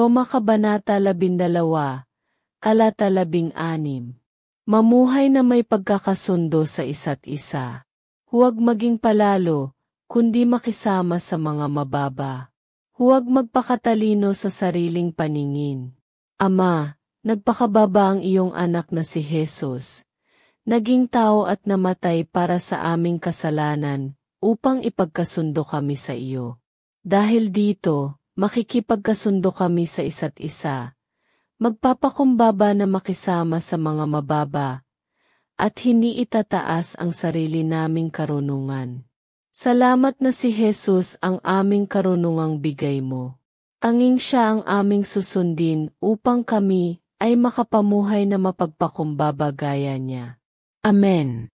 Roma Kabanata 12, Talata 16. Mamuhay na may pagkakasundo sa isa't isa. Huwag maging palalo, kundi makisama sa mga mababa. Huwag magpakatalino sa sariling paningin. Ama, nagpakababa ang iyong anak na si Jesus. Naging tao at namatay para sa aming kasalanan, upang ipagkasundo kami sa iyo. Dahil dito, makikipagkasundo kami sa isa't isa. Magpapakumbaba na makisama sa mga mababa, at hindi itataas ang sarili naming karunungan. Salamat na si Jesus ang aming karunungang bigay mo. Tanging siya ang aming susundin upang kami ay makapamuhay na mapagpakumbaba gaya niya. Amen.